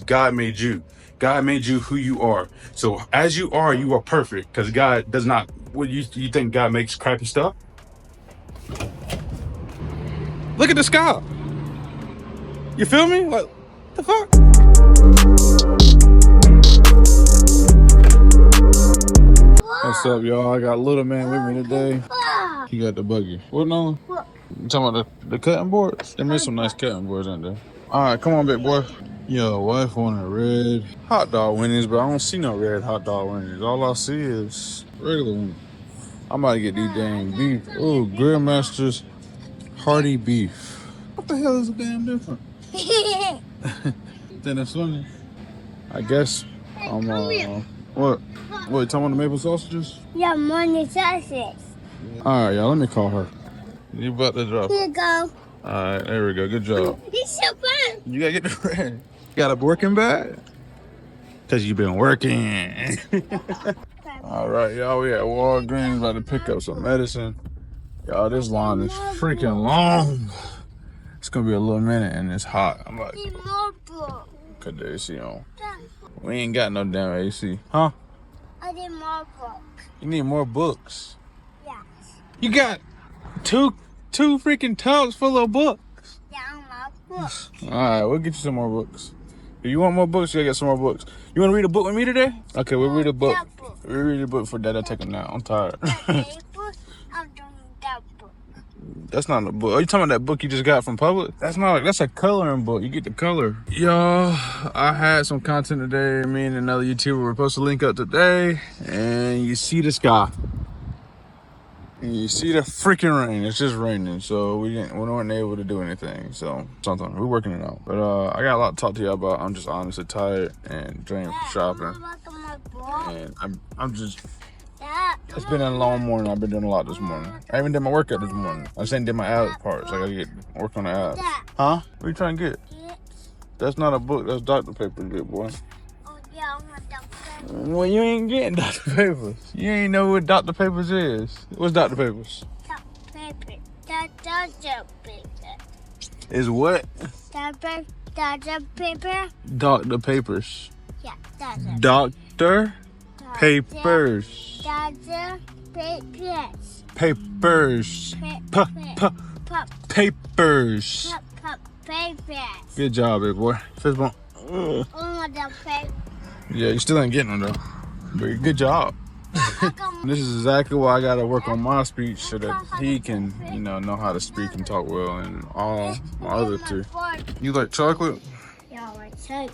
God made you. God made you who you are. So as you are perfect. Because God does not. What you think God makes crappy stuff? Look at the sky. You feel me? Like, what the fuck? What's up, y'all? I got little man with me today. He got the buggy. What on? You talking about the cutting boards? There is some nice cutting boards in there. All right, come on, big boy. Yo, wife wanted red hot dog winnings, but I don't see no red hot dog winnings. All I see is regular ones. I'm about to get these damn beef. Oh, Grill Masters Hearty Beef. What the hell is the damn difference? Then that's funny. I guess I'm what? What, you talking about the maple sausages? Yeah, morning sausage. Alright, y'all, let me call her. You about to drop. Here you go. Alright, there we go. Good job. It's so fun. You gotta get the red. You got a working bag? Cause you been working. Alright, y'all, we at Walgreens about to pick up some medicine. Y'all, this line is freaking long. It's gonna be a little minute and it's hot. I'm like, cut the AC on. We ain't got no damn AC. Huh? I need more books. You need more books. Yes. You got two freaking tubs full of books. Yeah, more books. Alright, we'll get you some more books. If you want more books, you gotta get some more books. You wanna read a book with me today? Okay, we'll read a book. We'll read a book for Dad. I'll take a nap. I'm tired. I'm doing that book. That's not a book. Are you talking about that book you just got from Publix? That's a coloring book. You get the color. Y'all, I had some content today. Me and another YouTuber were supposed to link up today. And you see the sky. And you see the freaking rain. It's just raining. So we weren't able to do anything. So something. We're working it out. But I got a lot to talk to you about. I'm just honestly tired and drained from shopping. And I'm just... It's been a long morning. I've been doing a lot this morning. I even did my workout this morning. I just ain't did my abs parts. I gotta work on the abs. Huh? What are you trying to get? That's not a book. That's Dr. Pepper, big boy. Oh, yeah, I want Dr. Pepper. Well, you ain't getting Dr. Pepper. You ain't know what Dr. Pepper's is. What's Dr. Pepper's? Dr. Pepper. Dr. Pepper. Is what? Dr. Pepper. Dr. Papers. Yeah, Dr. Papers. Dr. Papers. Papers. Papers. Papers. Good job, big boy. Fist bump. Oh, the paper. Yeah, you still ain't getting them though. But good job. This is exactly why I gotta work on my speech so that he can, know how to speak and talk well, and all my other two. You like chocolate? Yeah, I like chocolate.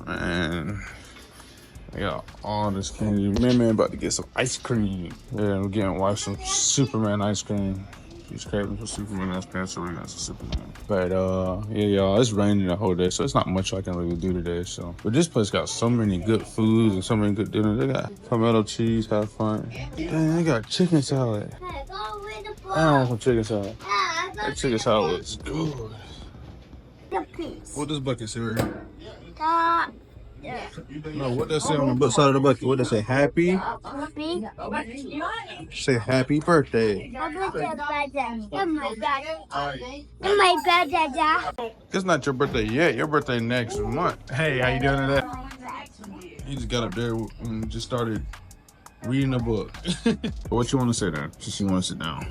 And I got all this candy. Man about to get some ice cream. Yeah, we're getting wife some Superman ice cream. She's craving for Superman ice cream, so we got some Superman. But yeah, y'all, it's raining the whole day, so it's not much I can really do today. So, but this place got so many good foods and so many good dinners. They got tomato cheese, have fun. Dang, they got chicken salad. I want some chicken salad. That chicken salad is good. What does bucket say right here? No, what does it say on the side of the bucket? What does it say? Happy? Happy? Say happy birthday. My birthday. It's not your birthday yet. Your birthday next month. Hey, how you doing today? He just got up there and just started reading a book. What you want to say then? Since you want to sit down.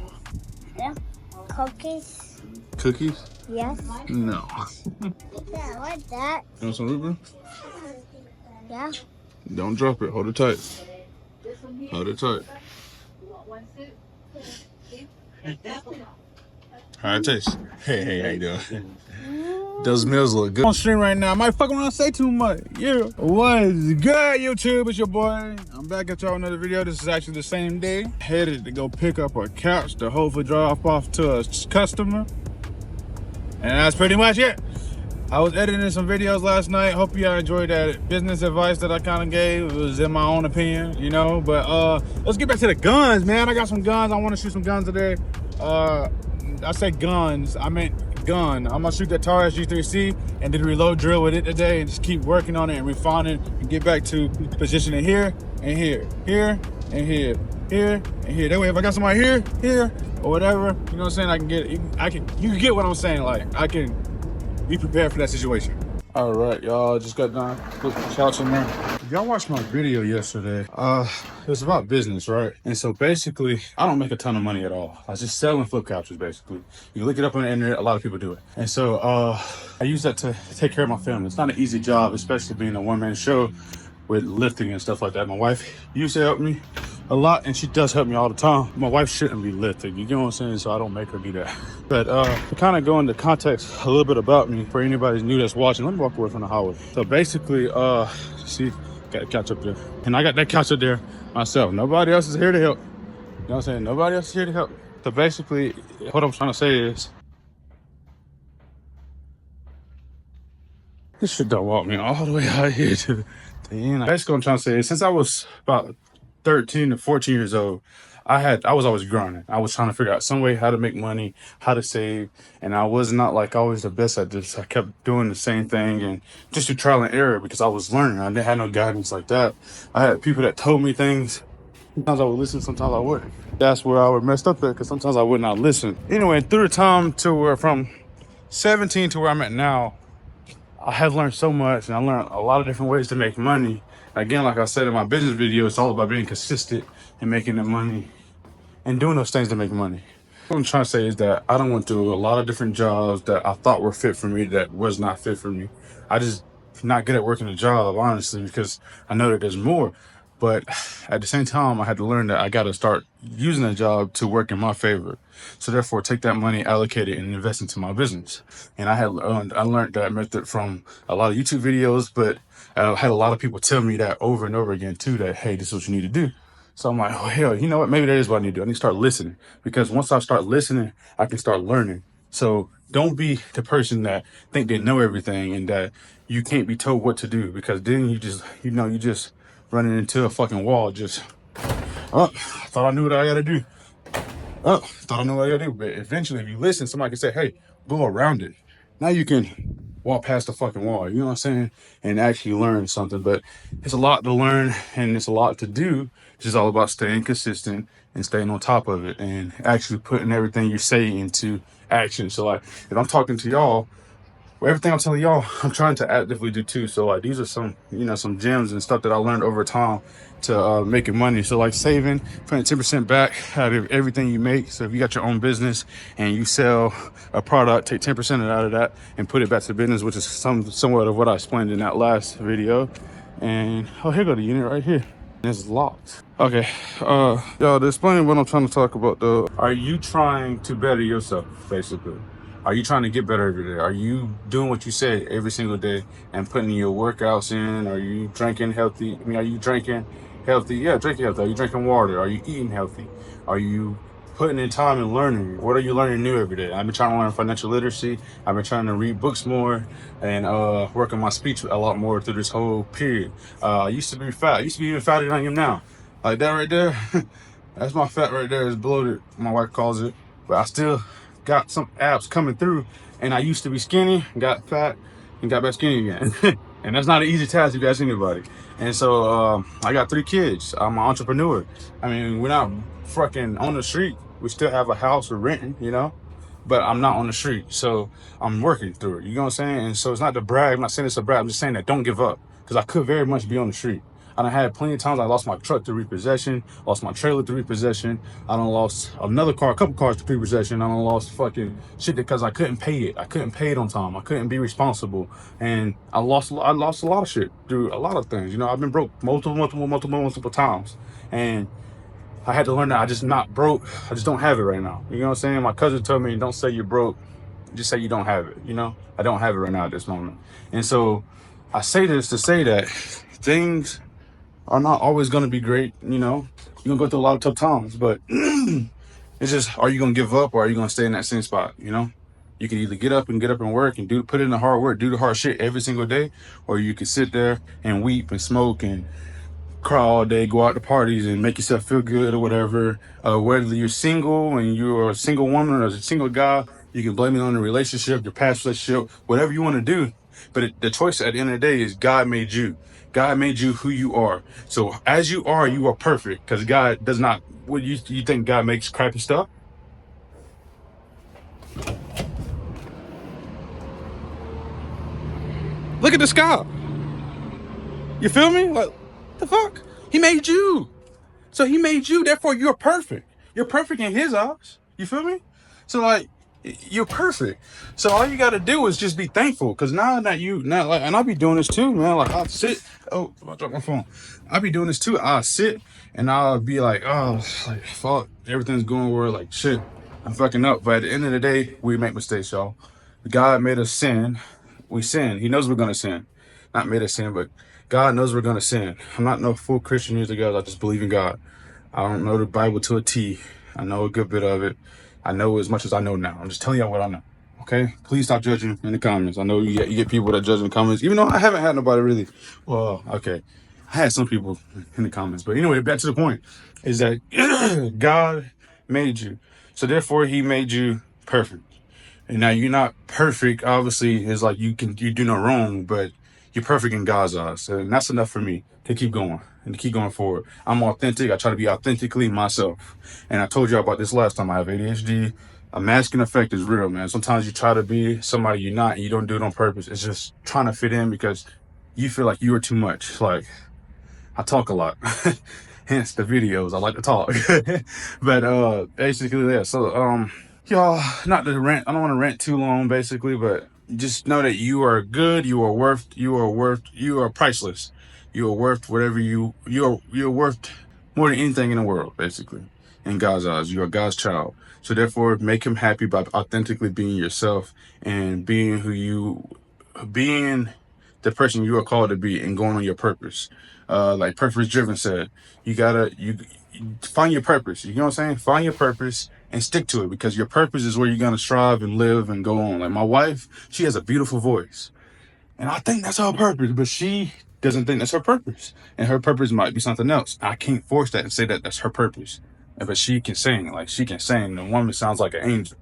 Yeah. Cookies? Cookies? Yes. No. Yeah, what's that? You want some root beer? Yeah. Don't drop it. Hold it tight. Hold it tight. How it tastes? Hey, how you doing? Those meals look good. On stream right now. I might fuck around and say too much. Yeah. What's good, YouTube? It's your boy. I'm back at y'all another video. This is actually the same day. Headed to go pick up a couch to hopefully drop off to a customer. And that's pretty much it. I was editing some videos last night. Hope you all enjoyed that business advice that I kind of gave. It was in my own opinion, But let's get back to the guns, man. I got some guns. I want to shoot some guns today. I said guns. I meant gun. I'm gonna shoot that Taurus G3C and then reload drill with it today and just keep working on it and refining and get back to positioning here and here, here and here, here and here. That way, if I got somebody here, or whatever, you know what I'm saying? I can get it. You can get what I'm saying. Like I can be prepared for that situation. All right, y'all, just got done. Put the couch in there. Y'all watched my video yesterday. It was about business, right? And so basically, I don't make a ton of money at all. I just sell and flip couches, basically. You can look it up on the internet. A lot of people do it. And so I use that to take care of my family. It's not an easy job, especially being a one-man show with lifting and stuff like that. My wife used to help me a lot, and she does help me all the time. My wife shouldn't be lifting, you know what I'm saying? So I don't make her do that. But to kind of go into context a little bit about me for anybody new that's watching, let me walk away from the highway. So basically, see, got the couch up there, and I got that couch up there myself. Nobody else is here to help. You know what I'm saying? Nobody else is here to help. So basically, what I'm trying to say is, this shit don't walk me all the way out here to the end. Basically, what I'm trying to say is, since I was about 13 to 14 years old, I was always grinding. I was trying to figure out some way how to make money, how to save, and I was not like always the best at this. I kept doing the same thing and just do trial and error because I was learning. I didn't have no guidance like that. I had people that told me things. Sometimes I would listen, sometimes I wouldn't. That's where I would messed up at, because sometimes I would not listen. Anyway, through the time to where from 17 to where I'm at now, I have learned so much, and I learned a lot of different ways to make money. Again, like I said in my business video, it's all about being consistent and making the money and doing those things to make money. What I'm trying to say is that I done went through a lot of different jobs that I thought were fit for me that was not fit for me. I just not good at working a job, honestly, because I know that there's more. But at the same time, I had to learn that I got to start using a job to work in my favor. So therefore, take that money, allocate it, and invest into my business. And I learned that method from a lot of YouTube videos, but I had a lot of people tell me that over and over again too, that, hey, this is what you need to do. So I'm like, oh, hell, you know what? Maybe that is what I need to do. I need to start listening, because once I start listening, I can start learning. So don't be the person that think they know everything and that you can't be told what to do, because then you just running into a fucking wall. Just, oh, I thought I knew what I gotta do. Oh, thought I knew what I gotta do. But eventually, if you listen, somebody can say, hey, go around it. Now you can walk past the fucking wall, you know what I'm saying? And actually learn something. But it's a lot to learn and it's a lot to do. It's just all about staying consistent and staying on top of it and actually putting everything you say into action. So like, if I'm talking to y'all, well, everything I'm telling y'all, I'm trying to actively do too. So like, these are some, some gems and stuff that I learned over time to making money. So like saving, putting 10% back out of everything you make. So if you got your own business and you sell a product, take 10% out of that and put it back to the business, which is somewhat of what I explained in that last video. And oh, here go the unit right here. It's locked. Okay, y'all, to explain what I'm trying to talk about though, are you trying to better yourself, basically? Are you trying to get better every day? Are you doing what you say every single day and putting your workouts in? Are you drinking healthy? Are you drinking healthy? Yeah, drinking healthy. Are you drinking water? Are you eating healthy? Are you putting in time and learning? What are you learning new every day? I've been trying to learn financial literacy. I've been trying to read books more and work on my speech a lot more through this whole period. I used to be fat. I used to be even fatter than I am now. Like that right there. That's my fat right there. It's bloated, my wife calls it. But I still got some abs coming through, and I used to be skinny, got fat, and got back skinny again. And that's not an easy task if you ask anybody. And so I got 3 kids. I'm an entrepreneur. I mean, we're not fucking on the street. We still have a house we're renting, but I'm not on the street. So I'm working through it. You know what I'm saying? And so it's not to brag. I'm not saying it's a brag. I'm just saying that don't give up, because I could very much be on the street. I done had plenty of times I lost my truck to repossession, lost my trailer to repossession. I done lost another car, a couple cars to repossession. I done lost fucking shit because I couldn't pay it. I couldn't pay it on time. I couldn't be responsible. And I lost a lot of shit through a lot of things. I've been broke multiple times. And I had to learn that I just not broke. I just don't have it right now. You know what I'm saying? My cousin told me, don't say you're broke, just say you don't have it. I don't have it right now at this moment. And so I say this to say that things are not always going to be great. You're going to go through a lot of tough times, but it's just, are you going to give up or are you going to stay in that same spot? You can either get up and work and put in the hard work, do the hard shit every single day, or you can sit there and weep and smoke and cry all day, go out to parties and make yourself feel good or whatever. Whether you're single and you're a single woman or a single guy, you can blame it on the relationship, your past relationship, whatever you want to do. But the choice at the end of the day is God made you. God made you who you are. So as you are perfect, because God does not, what you think God makes crappy stuff? Look at the sky. You feel me? Like, the fuck? He made you. So he made you, therefore you're perfect. You're perfect in his eyes. You feel me? So like, you're perfect. So all you gotta do is just be thankful. Cause now that and I'll be doing this too, man. Like I'll sit, oh, I dropped my phone. I'll be doing this too. I'll sit and I'll be like, oh, like fuck, everything's going well, like shit, I'm fucking up. But at the end of the day, we make mistakes, y'all. God made us sin. We sin. He knows we're gonna sin. Not made us sin, but God knows we're gonna sin. I'm not no full Christian music, guys. I just believe in God. I don't know the Bible to a T. I know a good bit of it. I know as much as I know now. I'm just telling y'all what I know. Okay? Please stop judging in the comments. I know you get people that judge in the comments, even though I haven't had nobody really. Well, okay. I had some people in the comments. But anyway, back to the point is that God made you. So therefore, he made you perfect. And now you're not perfect, obviously, it's like you do no wrong, but you're perfect in God's eyes. And that's enough for me to keep going and to keep going forward. I'm authentic. I try to be authentically myself. And I told you about this last time. I have ADHD. A masking effect is real, man. Sometimes you try to be somebody you're not and you don't do it on purpose. It's just trying to fit in because you feel like you are too much. Like, I talk a lot. Hence the videos. I like to talk. But basically, yeah. So y'all, not to rant, I don't want to rant too long basically, but just know that you are good, you are priceless. You are worth whatever you're worth more than anything in the world, basically. In God's eyes, you are God's child. So therefore, make him happy by authentically being yourself and being the person you are called to be and going on your purpose. Like Purpose Driven said, you find your purpose. You know what I'm saying? Find your purpose and stick to it, because your purpose is where you're gonna strive and live and go on. Like my wife, she has a beautiful voice, and I think that's her purpose, but she doesn't think that's her purpose, and her purpose might be something else. I can't force that and say that that's her purpose, but she can sing. Like she can sing. The woman sounds like an angel.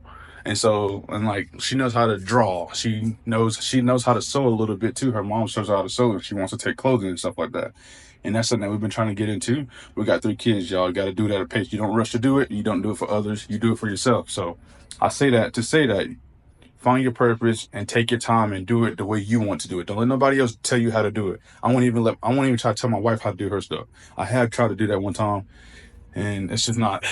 And so, and like, she knows how to draw. She knows how to sew a little bit too. Her mom shows her how to sew if she wants to take clothing and stuff like that. And that's something that we've been trying to get into. We got 3 kids, y'all. You got to do it at a pace. You don't rush to do it. You don't do it for others. You do it for yourself. So I say that to say that find your purpose and take your time and do it the way you want to do it. Don't let nobody else tell you how to do it. I won't even try to tell my wife how to do her stuff. I have tried to do that one time, and it's not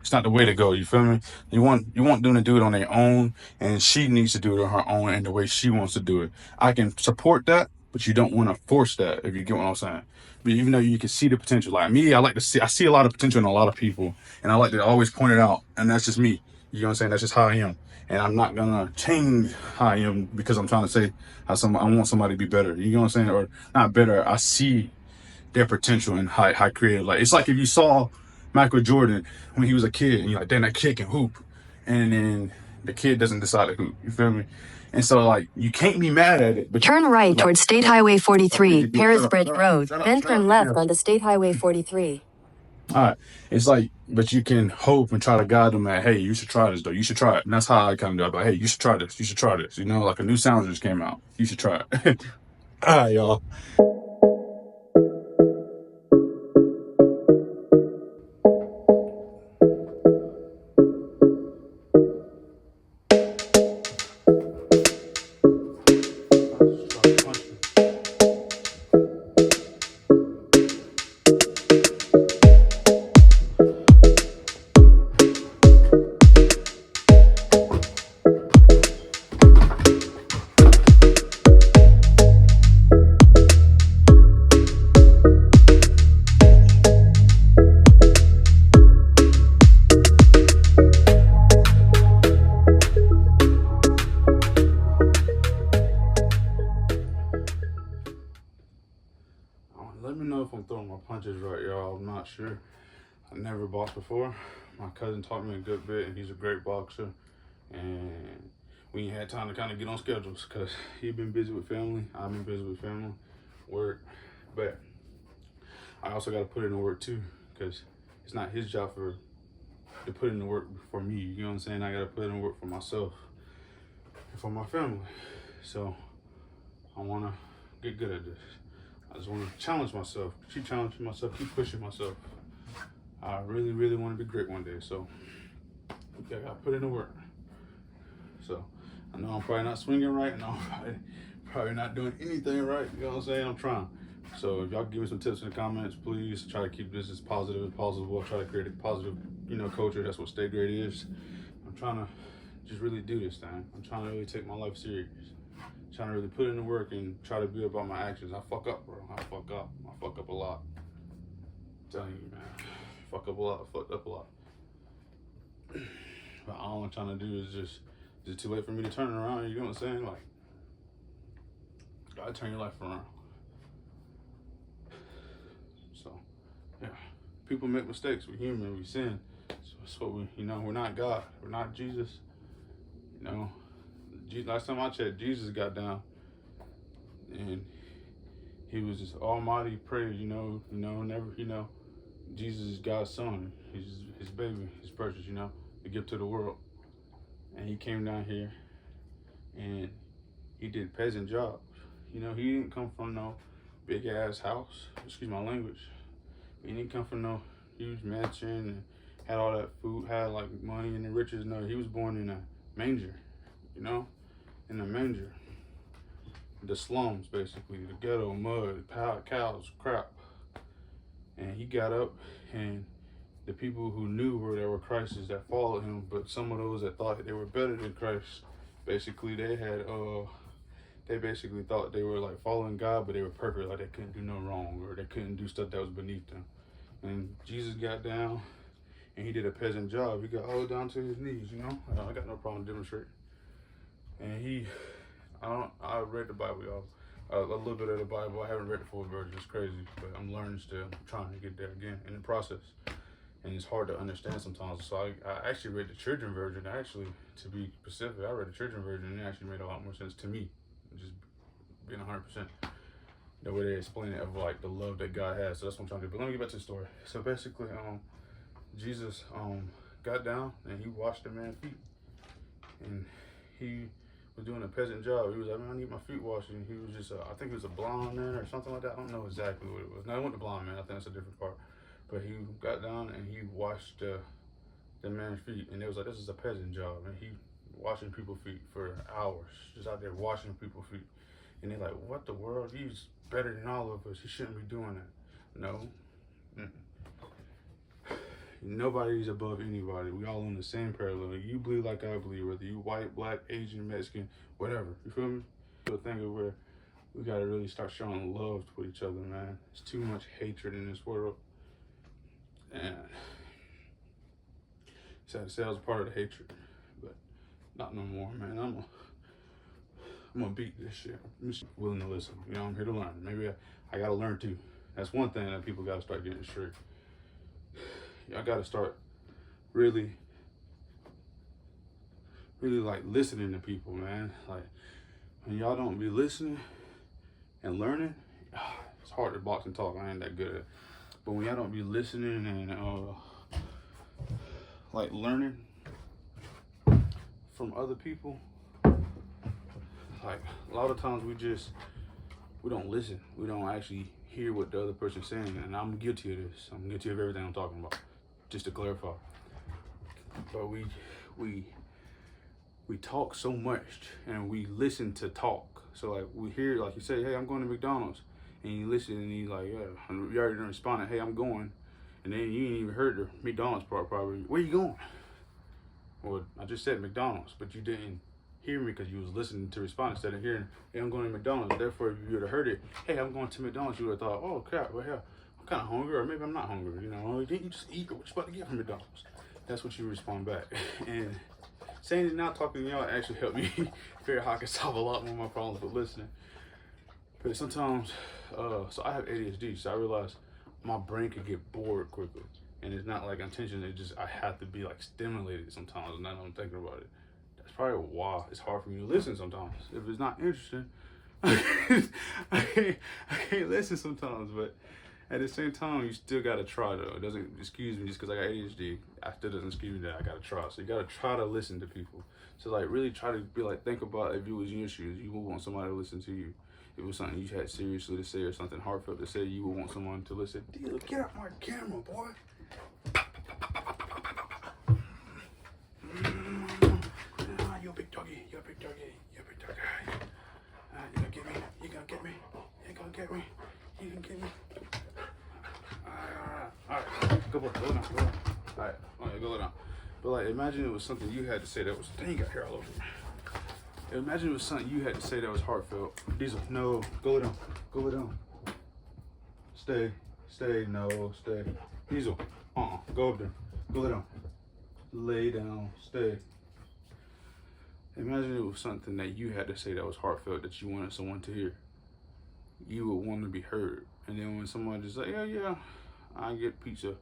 the way to go. You feel me? You want them to do it on their own, and she needs to do it on her own and the way she wants to do it. I can support that, but you don't want to force that, if you get what I'm saying. But even though you can see the potential, like me, I see a lot of potential in a lot of people, and I like to always point it out, and that's just me. You know what I'm saying? That's just how I am, and I'm not gonna change how I am because I'm trying to say I want somebody to be better. You know what I'm saying? Or not better. I see their potential and high creative. Like, it's like if you saw Michael Jordan when he was a kid and you're like, damn, that kid can hoop, and then the kid doesn't decide to hoop. You feel me? And so, like, you can't be mad at it. But turn right towards State Highway 43, Paris Bridge Road, then turn left onto State Highway 43. All right. It's like, but you can hope and try to guide them at, hey, you should try this, though. You should try it. And that's how I kind of do it. Like, hey, you should try this. You should try this. You know, like a new sound just came out. You should try it. All right, y'all. Let me know if I'm throwing my punches right, y'all. I'm not sure. I never boxed before. My cousin taught me a good bit, and he's a great boxer. And we ain't had time to kind of get on schedules because he's been busy with family. I've been busy with family, work. But I also got to put in the work too, because it's not his job to put in the work for me. You know what I'm saying? I got to put in the work for myself and for my family. So I want to get good at this. I just want to challenge myself, keep challenging myself, keep pushing myself. I really, really want to be great one day. So I got to put in the work. So I know I'm probably not swinging right, and I'm probably not doing anything right. You know what I'm saying? I'm trying. So if y'all give me some tips in the comments, please try to keep this as positive as possible. Try to create a positive, culture. That's what Stay Great is. I'm trying to just really do this thing. I'm trying to really take my life serious. I'm trying to really put in the work and try to be about my actions. I fuck up, bro. I fuck up. I fuck up a lot. I'm telling you, man. Fuck up a lot. I fucked up a lot. But all I'm trying to do is just too late for me to turn it around. You know what I'm saying? Like, you gotta turn your life around. So, yeah. People make mistakes. We're human. We sin. So that's what we're not God. We're not Jesus. Last time I checked, Jesus got down. And he was this almighty praise, Jesus is God's son. He's his baby, his precious, to give to the world. And he came down here and he did peasant jobs. He didn't come from no big ass house. Excuse my language. He didn't come from no huge mansion and had all that food, had like money and the riches. No, he was born in a manger, in a manger. The slums, basically, the ghetto, mud, cows, crap. And he got up, and the people who knew there were Christs that followed him, but some of those that thought they were better than Christ, basically they basically thought they were like following God, but they were perfect, like they couldn't do no wrong, or they couldn't do stuff that was beneath them. And Jesus got down, and he did a peasant job. He got all down to his knees, I got no problem demonstrating. And I read the Bible, y'all. A little bit of the Bible. I haven't read the full version. It's crazy, but I'm learning still. I'm trying to get there again in the process. And it's hard to understand sometimes. So I actually read the children version. Actually, to be specific, I read the children version, and it actually made a lot more sense to me. Just being 100%. The way they explain it of like the love that God has. So that's what I'm trying to do. But let me get back to the story. So basically, Jesus got down and he washed the man's feet, and he was doing a peasant job. He was like, man, I need my feet washed. And he was just, I think he was a blonde man or something like that. I don't know exactly what it was. No, it wasn't the blonde man. I think that's a different part. But he got down and he washed the man's feet. And it was like, this is a peasant job. And he washing people's feet for hours, just out there washing people's feet. And they're like, what the world? He's better than all of us. He shouldn't be doing that. No. Nobody's above anybody. We all on the same parallel. You believe like I believe, whether you white, black, Asian, Mexican, whatever. You feel me? So thing of where we gotta really start showing love to each other, man. There's too much hatred in this world. And sad to say I was part of the hatred, but not no more, man. I'm gonna beat this shit. I'm just willing to listen. I'm here to learn. Maybe I gotta learn too. That's one thing that people gotta start getting straight. I gotta start really like listening to people, man. Like when y'all don't be listening and learning, it's hard to box and talk. I ain't that good at it. But when y'all don't be listening and like learning from other people, like a lot of times we don't listen. We don't actually hear what the other person's saying. And I'm guilty of this. I'm guilty of everything I'm talking about. Just to clarify. But we talk so much and we listen to talk. So like we hear, like you say, hey, I'm going to McDonald's, and you listen and you like, yeah, you already responded, hey, I'm going, and then you ain't even heard the McDonald's part probably. Where you going? Well, I just said McDonald's, but you didn't hear me because you was listening to respond instead of hearing, hey, I'm going to McDonald's. Therefore, if you would have heard it, hey, I'm going to McDonald's, you would have thought, oh crap, well hell, I'm kind of hungry, or maybe I'm not hungry. Didn't you just eat, or what you about to get from McDonald's? That's what you respond back. And saying it now, talking to y'all actually helped me figure out how I can solve a lot more of my problems with listening. But sometimes, so I have ADHD, so I realize my brain could get bored quickly. And it's not like intentional, I have to be like stimulated sometimes, and I don't think about it. That's probably why it's hard for me to listen sometimes. If it's not interesting, I can't listen sometimes, but at the same time, you still gotta try though. It doesn't excuse me just because I got ADHD. I still doesn't excuse me that I gotta try. So you gotta try to listen to people. So like really try to be like, think about if you was in your shoes, you would want somebody to listen to you. If it was something you had seriously to say or something heartfelt to say, you would want someone to listen. Dude, get out my camera, boy. You're a big doggy. You're a big doggy. You're a big doggy. You know, give me gonna get me. You ain't gonna get me. You can get me. Alright. Go down. Alright, go down. But like, imagine it was something you had to say that was, dang, you got hair all over me. Imagine it was something you had to say that was heartfelt. Diesel, no, go down. Stay, no, stay. Diesel, go up there, go down. Lay down, stay. Imagine it was something that you had to say that was heartfelt, that you wanted someone to hear. You would want to be heard. And then when someone just like, yeah, I get pizza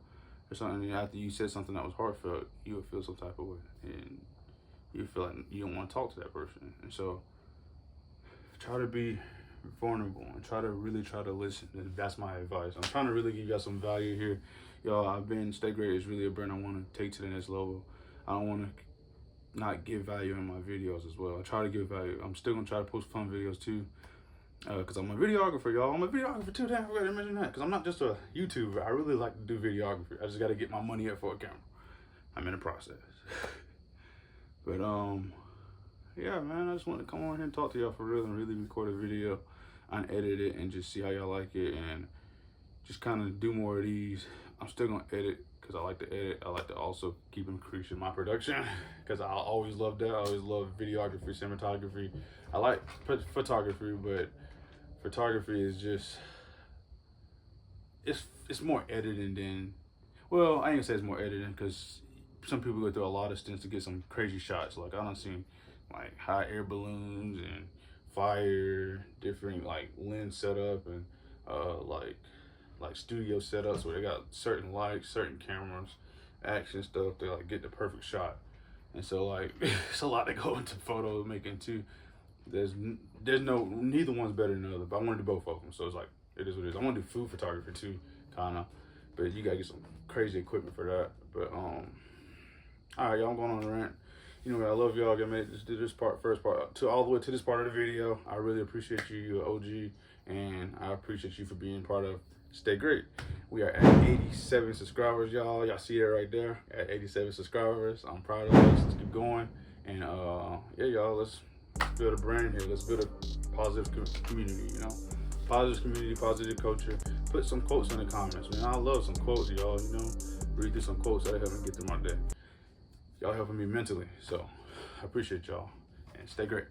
or something, and after you said something that was heartfelt, you would feel some type of way. And you feel like you don't want to talk to that person. And so try to be vulnerable and try to listen. And that's my advice. I'm trying to really give y'all some value here. Y'all, Stay Great is really a brand I want to take to the next level. I don't want to not give value in my videos as well. I try to give value. I'm still going to try to post fun videos too. Because I'm a videographer, y'all. I'm a videographer too. Damn, I forgot to mention that. Because I'm not just a YouTuber. I really like to do videography. I just got to get my money up for a camera. I'm in the process. But, yeah, man, I just want to come on here and talk to y'all for real and really record a video, unedit it, and just see how y'all like it and just kind of do more of these. I'm still going to edit because I like to edit. I like to also keep increasing my production because I always love that. I always love videography, cinematography. I like photography, but photography is just, it's more editing than, well, I ain't gonna say it's more editing because some people go through a lot of stints to get some crazy shots. Like I done seen like hot air balloons and fire, different like lens setup and like studio setups where they got certain lights, certain cameras, action stuff to like get the perfect shot. And so like it's a lot that go into photo making too. There's neither one's better than the other, but I want to do both of them. So it's like it is what it is. I want to do food photography too, kinda, but you gotta get some crazy equipment for that. But all right, y'all, I'm going on a rant. You know, I love y'all. I made this first part to all the way to this part of the video. I really appreciate you. You're an OG, and I appreciate you for being part of Stay Great. We are at 87 subscribers, y'all. Y'all see that right there at 87 subscribers. I'm proud of us. Let's keep going. And yeah, y'all, let's build a brand here. Let's build a positive community, you know? Positive community, positive culture. Put some quotes in the comments, man. I love some quotes, y'all, you know? Read through some quotes that help me get through my day. Y'all helping me mentally, so I appreciate y'all, and stay great.